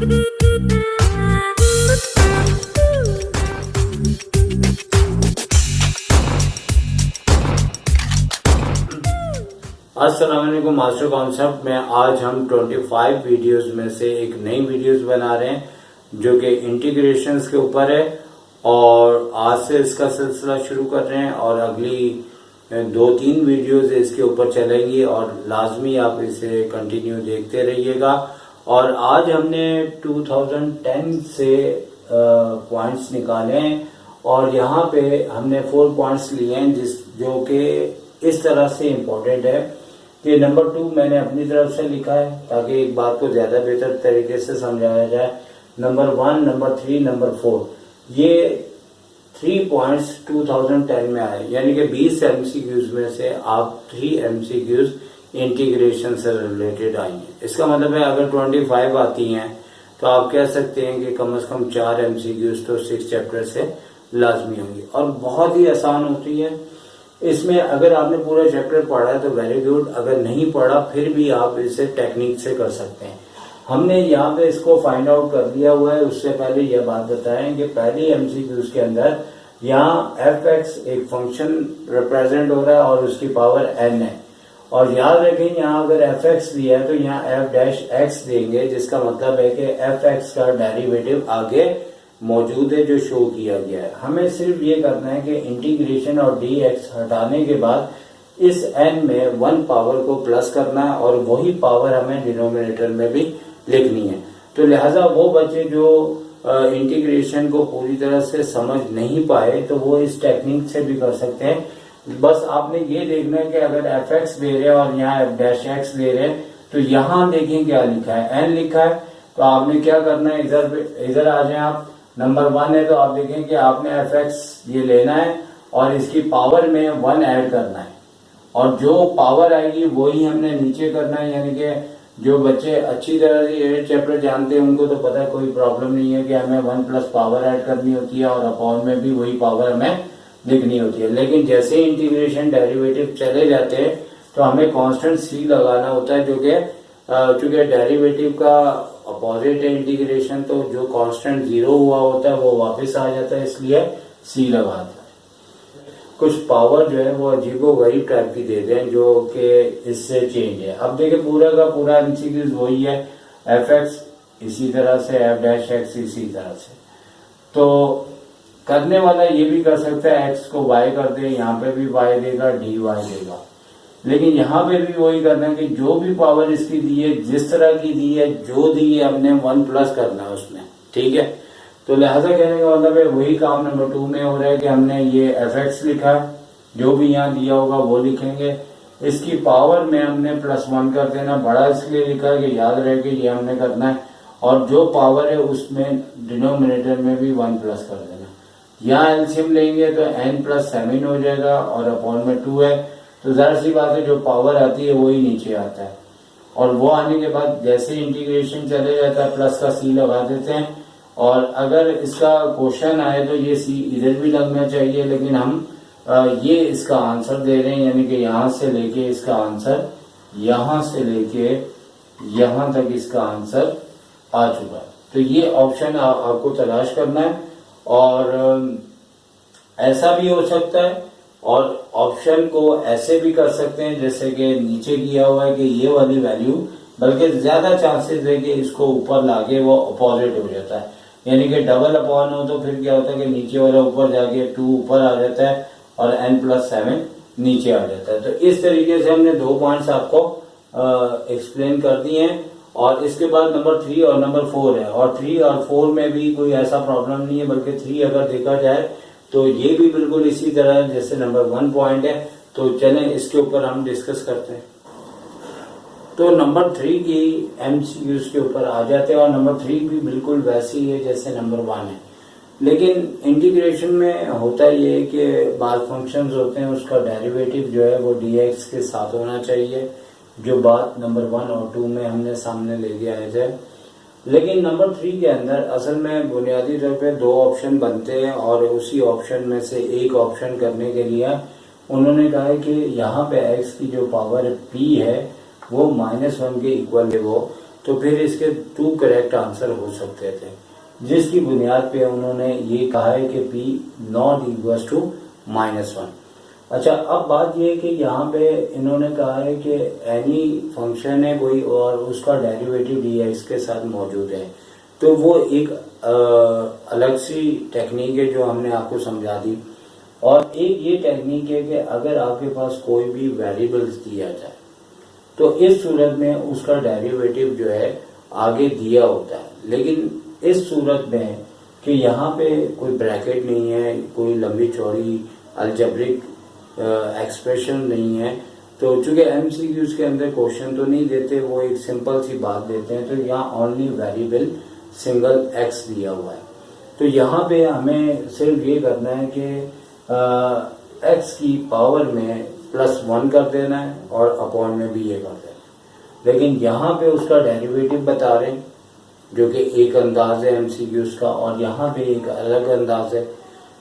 अस्सलाम वालेकुम master concept में आज हम 25 वीडियोस में से एक नई वीडियोस बना रहे हैं जो कि इंटीग्रेशंस के ऊपर है और आज से इसका सिलसिला शुरू कर रहे हैं और अगली 2-3 वीडियोस इसके ऊपर चलेंगी और लाजमी आप इसे कंटिन्यू देखते रहिएगा। और आज हमने 2010 से पॉइंट्स निकाले हैं और यहाँ पे हमने 4 पॉइंट्स लिए हैं जो कि इस तरह से इम्पोर्टेंट है कि नंबर 2 मैंने अपनी तरफ से लिखा है ताकि एक बात को ज्यादा बेहतर तरीके से समझाया जाए। नंबर 1, नंबर 3, नंबर 4 ये 3 पॉइंट्स 2010 में आए, यानी कि 20 एमसीक्यूज में से आप 3 एमसीक्यूज इंटीग्रेशन से रिलेटेड आई हैं। इसका मतलब है अगर 25 आती हैं तो आप कह सकते हैं कि कम से कम 4 एमसीक्यूज तो 6 चैप्टर से लाजमी होंगी और बहुत ही आसान होती है। इसमें अगर आपने पूरा चैप्टर पढ़ा है तो वेरी गुड, अगर नहीं पढ़ा फिर भी आप इसे टेक्निक से कर सकते हैं। हमने यहाँ पे इसको फाइंड आउट कर लिया हुआ है। उससे पहले यह बात बताएं कि पहली एमसीक्यूज के अंदर यहाँ एफ एक्स एक फंक्शन रिप्रेजेंट हो रहा है और उसकी पावर एन है और याद रखें यहाँ अगर एफ एक्स दिया है तो यहाँ एफ डैश एक्स देंगे, जिसका मतलब है कि एफ एक्स का डेरिवेटिव आगे मौजूद है जो शो किया गया है। हमें सिर्फ ये करना है कि इंटीग्रेशन और डी एक्स हटाने के बाद इस एन में 1 पावर को प्लस करना है और वही पावर हमें डिनोमिनेटर में भी लिखनी है। तो लिहाजा वो बच्चे जो इंटीग्रेशन को पूरी तरह से समझ नहीं पाए तो वो इस टेक्निक से भी कर सकते हैं। बस आपने ये देखना है कि अगर एफ एक्स दे रहे हैं और यहाँ एफ डैश एक्स दे रहे हैं तो यहाँ देखें क्या लिखा है, एन लिखा है। तो आपने क्या करना है, इधर आ जाए आप। नंबर 1 है तो आप देखें कि आपने एफ एक्स ये लेना है और इसकी पावर में 1 ऐड करना है और जो पावर आएगी वही हमने नीचे करना है। यानी कि जो बच्चे अच्छी तरह से ये चैप्टर जानते हैं उनको तो पता है, कोई प्रॉब्लम नहीं है कि हमें 1 प्लस पावर ऐड करनी होती है और अपॉन में भी वही पावर हमें लिखनी होती है। लेकिन जैसे इंटीग्रेशन डेरिवेटिव चले जाते हैं तो हमें कांस्टेंट सी लगाना होता है जो कि चूंकि डेरिवेटिव का अपोजिट है इंटीग्रेशन, तो जो कांस्टेंट 0 हुआ होता है वो वापस आ जाता है, इसलिए सी लगाता है। कुछ पावर जो है वो अजीबो गरीब टाइप की देते हैं जो कि इससे चेंज है। अब देखिए पूरा का पूरा एमसीक्यूज वही है, एफ एक्स इसी तरह से, एफ डैश एक्स इसी तरह से। तो करने वाला ये भी कर सकता है एक्स को वाई कर दे, यहाँ पे भी वाई देगा, डी वाई देगा। लेकिन यहाँ पे भी वही करना है कि जो भी पावर इसकी दी है, जिस तरह की दी है, जो दी है हमने 1 प्लस करना है उसमें, ठीक है। तो लिहाजा कहने का मतलब है वही काम नंबर 2 में हो रहा है कि हमने ये एफ एक्स लिखा है, जो भी यहाँ दिया होगा वो लिखेंगे। इसकी पावर में हमने +1 कर देना, बड़ा इसलिए लिखा है कि याद रहे कि ये हमने करना है और जो पावर है उसमें डिनोमिनेटर में भी 1 प्लस कर देना। यहाँ एलसीएम लेंगे तो n + 7 हो जाएगा और अपॉन में 2 है, तो जाहिर सी बात है जो पावर आती है वही नीचे आता है। और वो आने के बाद जैसे इंटीग्रेशन चले जाता है प्लस का सी लगा देते हैं और अगर इसका क्वेश्चन आए तो ये सी इधर भी लगना चाहिए, लेकिन हम ये इसका आंसर दे रहे हैं, यानी कि यहाँ से लेके इसका आंसर, यहाँ से लेके यहाँ तक इसका आंसर आ चुका है। तो ये ऑप्शन आपको तलाश करना है और ऐसा भी हो सकता है और ऑप्शन को ऐसे भी कर सकते हैं जैसे कि नीचे किया हुआ है कि ये वाली वैल्यू, बल्कि ज्यादा चांसेस है कि इसको ऊपर लाके वो अपोजिट हो जाता है, यानी कि डबल अपॉन हो तो फिर क्या होता है कि नीचे वाला ऊपर जाके 2 ऊपर आ जाता है और n + 7 नीचे आ जाता है। तो इस तरीके से हमने 2 पॉइंट्स आपको एक्सप्लेन कर दिए हैं और इसके बाद नंबर 3 और नंबर 4 है और 3 और 4 में भी कोई ऐसा प्रॉब्लम नहीं है, बल्कि 3 अगर देखा जाए तो ये भी बिल्कुल इसी तरह है जैसे नंबर 1 पॉइंट है। तो चलें इसके ऊपर हम डिस्कस करते हैं। तो नंबर 3 की एमसीक्यूज के ऊपर आ जाते हैं और नंबर 3 भी बिल्कुल वैसी है जैसे नंबर 1 है, लेकिन इंटीग्रेशन में होता ये है कि बाद फंक्शंस होते हैं उसका डेरिवेटिव जो है वो dx के साथ होना चाहिए, जो बात नंबर 1 और 2 में हमने सामने ले के आए थे। लेकिन नंबर 3 के अंदर असल में बुनियादी तौर पे 2 ऑप्शन बनते हैं और उसी ऑप्शन में से एक ऑप्शन करने के लिए उन्होंने कहा है कि यहाँ पे x की जो पावर p है वो -1 के इक्वल है वो, तो फिर इसके 2 करेक्ट आंसर हो सकते थे, जिसकी बुनियाद पे उन्होंने ये कहा है कि p नॉट इक्वल्स टू -1। अच्छा, अब बात ये है कि यहाँ पे इन्होंने कहा है कि एनी फंक्शन है कोई और उसका डेरिवेटिव dx के साथ मौजूद है, तो वो एक अलग सी टेक्निक है जो हमने आपको समझा दी। और एक ये टेक्निक है कि अगर आपके पास कोई भी वेरिएबल्स दिया जाए तो इस सूरत में उसका डेरिवेटिव जो है आगे दिया होता है, लेकिन इस सूरत में कि यहाँ पे कोई ब्रैकेट नहीं है, कोई लंबी चौड़ी अलजेब्रिक एक्सप्रेशन नहीं है, तो चूंकि एमसीक्यूज के अंदर क्वेश्चन तो नहीं देते, वो एक सिंपल सी बात देते हैं, तो यहाँ ओनली वेरिएबल सिंगल एक्स दिया हुआ है। तो यहाँ पे हमें सिर्फ ये करना है कि एक्स की पावर में +1 कर देना है और अपॉन में भी ये कर देना है, लेकिन यहाँ पे उसका डेरिवेटिव बता रहे हैं जो कि एक अंदाज है एमसीक्यूज का, और यहाँ पे एक अलग अंदाज है।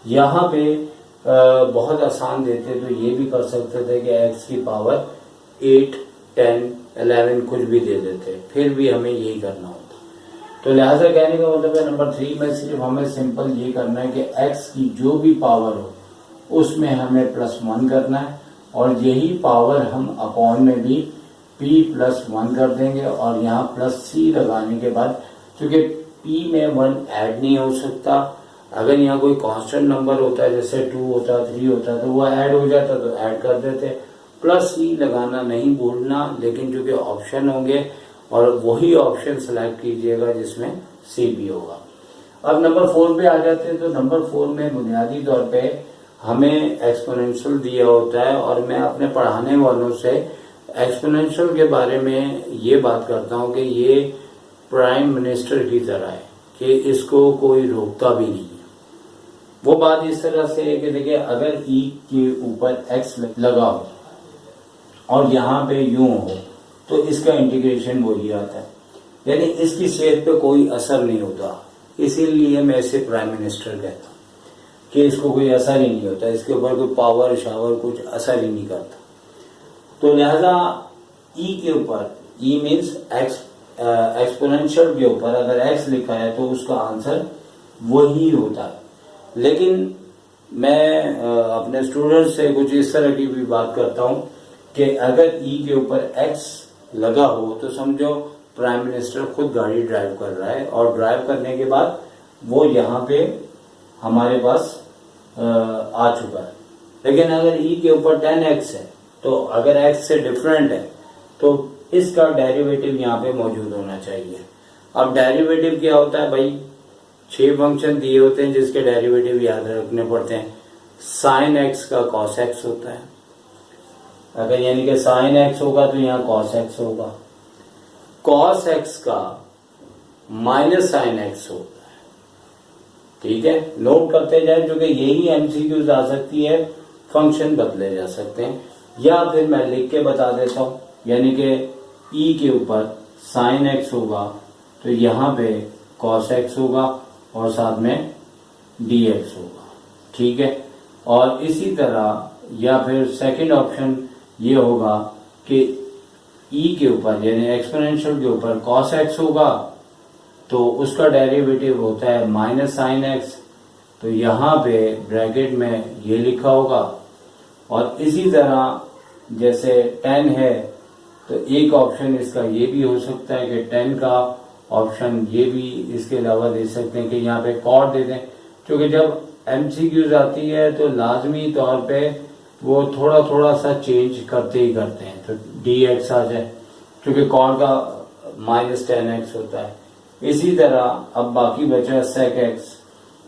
यहाँ पे बहुत आसान देते तो ये भी कर सकते थे कि एक्स की पावर 8, 10, 11 कुछ भी दे देते, फिर भी हमें यही करना होता। तो लिहाजा कहने का मतलब है नंबर 3 में सिर्फ हमें सिंपल ये करना है कि एक्स की जो भी पावर हो उसमें हमें +1 करना है, और यही पावर हम अपॉन में भी p+1 कर देंगे, और यहाँ +c लगाने के बाद, क्योंकि p में 1 ऐड नहीं हो सकता, अगर यहाँ कोई कांस्टेंट नंबर होता है जैसे 2 होता, 3 होता, तो वो ऐड हो जाता तो ऐड कर देते। +c लगाना नहीं भूलना, लेकिन चूंकि ऑप्शन होंगे और वही ऑप्शन सेलेक्ट कीजिएगा जिसमें c भी होगा। अब नंबर 4 पे आ जाते हैं, तो नंबर 4 में बुनियादी तौर पे हमें एक्सपोनेंशियल दिया होता है, और मैं अपने पढ़ाने वालों से एक्सपोनेंशियल के बारे में ये बात करता हूँ कि ये प्राइम मिनिस्टर की तरह है कि इसको कोई रोकता भी नहीं है। वो बात इस तरह से है कि देखिए, अगर e के ऊपर x लगा हो और यहाँ पे यूं हो तो इसका इंटीग्रेशन वही आता है, यानी इसकी सेहत पे कोई असर नहीं होता, इसीलिए मैं इसे प्राइम मिनिस्टर कहता हूँ कि इसको कोई असर ही नहीं होता, इसके ऊपर कोई पावर शावर कुछ असर ही नहीं करता। तो लिहाजा e के ऊपर, e मीन्स एक्सपोनेंशियल के ऊपर अगर x लिखा है तो उसका आंसर वही होता है। लेकिन मैं अपने स्टूडेंट्स से कुछ इस तरह की भी बात करता हूँ कि अगर e के ऊपर x लगा हो तो समझो प्राइम मिनिस्टर खुद गाड़ी ड्राइव कर रहा है, और ड्राइव करने के बाद वो यहाँ पे हमारे पास आ चुका है। लेकिन अगर e के ऊपर 10x है, तो अगर x से डिफरेंट है तो इसका डेरिवेटिव यहाँ पे मौजूद होना चाहिए। अब डेरिवेटिव क्या होता है भाई, 6 फंक्शन दिए होते हैं जिसके डेरिवेटिव याद रखने पड़ते हैं। साइन x का कॉस x होता है, अगर यानी कि साइन x होगा तो यहाँ कॉस x होगा, कॉस x का माइनस साइन x होता है। ठीक है, नोट करते जाए, जो कि यही एमसीक्यूज आ सकती है, फंक्शन बदले जा सकते हैं, या फिर मैं लिख के बता देता हूँ, यानी कि e के ऊपर साइन x होगा तो यहाँ पे कॉस x होगा और साथ में dx होगा। ठीक है, और इसी तरह या फिर सेकंड ऑप्शन ये होगा कि e के ऊपर यानी एक्सपोनेंशियल के ऊपर कॉस x होगा तो उसका डेरिवेटिव होता है माइनस साइन x, तो यहाँ पे ब्रैकेट में ये लिखा होगा। और इसी तरह जैसे 10 है तो एक ऑप्शन इसका ये भी हो सकता है कि 10 का ऑप्शन ये भी इसके अलावा दे सकते हैं कि यहाँ पे कॉट दे दें, क्योंकि जब एमसीक्यूज आती है तो लाजमी तौर पे वो थोड़ा थोड़ा सा चेंज करते ही करते हैं, तो dx आ जाए, क्योंकि कॉट का -10x होता है। इसी तरह अब बाकी बचा sec x,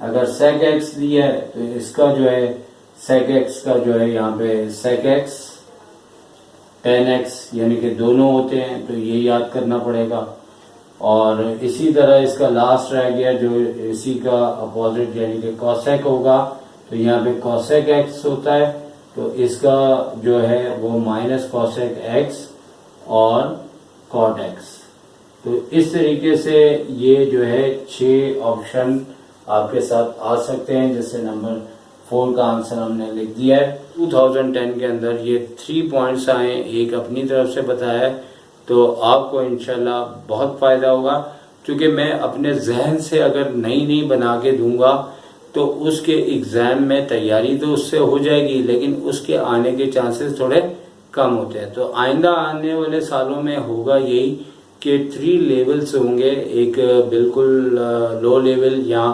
अगर sec x दिया है तो इसका जो है sec x का जो है यहाँ पे sec x 10x यानी कि दोनों होते हैं, तो ये याद करना पड़ेगा। और इसी तरह इसका लास्ट रह गया जो इसी का अपोजिट यानी कि cosec होगा, तो यहाँ पे cosec x होता है, तो इसका जो है वो माइनस cosec x और cot x। तो इस तरीके से ये जो है 6 ऑप्शन आपके साथ आ सकते हैं, जैसे नंबर 4 का आंसर हमने लिख दिया है। 2010 के अंदर ये 3 पॉइंट्स आए, एक अपनी तरफ से बताया, तो आपको इंशाल्लाह बहुत फ़ायदा होगा। क्योंकि मैं अपने जहन से अगर नई बना के दूंगा तो उसके एग्ज़ाम में तैयारी तो उससे हो जाएगी, लेकिन उसके आने के चांसेस थोड़े कम होते हैं। तो आइंदा आने वाले सालों में होगा यही कि 3 लेवल्स होंगे, एक बिल्कुल लो लेवल या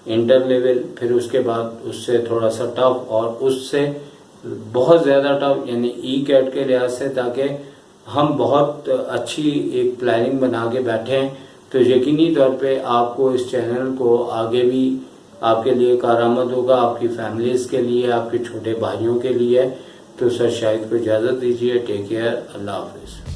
इंटर लेवल, फिर उसके बाद उससे थोड़ा सा टफ और उससे बहुत ज़्यादा टफ यानी ई कैट के लिहाज से, ताकि हम बहुत अच्छी एक प्लानिंग बना के बैठे हैं। तो यकीनी तौर पे आपको इस चैनल को आगे भी आपके लिए कारआमद होगा, आपकी फैमिलीज़ के लिए, आपके छोटे भाइयों के लिए। तो सर शाहिद को इजाज़त दीजिए। टेक केयर, अल्लाह हाफिज़।